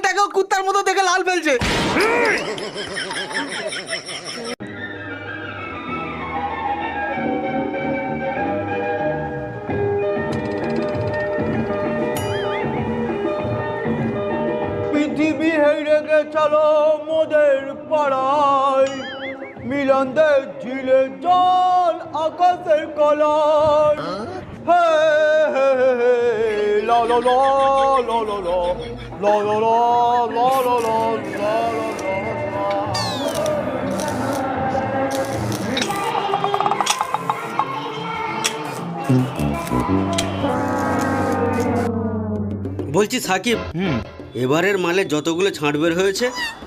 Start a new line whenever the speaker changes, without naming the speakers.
দেখো কুত্তার মতো দেখে লাল ফেলছে।
পৃথিবী হেরে গে চলো মোদের পাড়ায়, মিলন দে ঝিলে জল আকাশের কলায়। হে হে হে হে লা লা লা লা লা লা লা লা লা লা লা লা লা লা লা।
বলছি সাকিব, এবারের মালে যতগুলো ছাঁট বের হয়েছে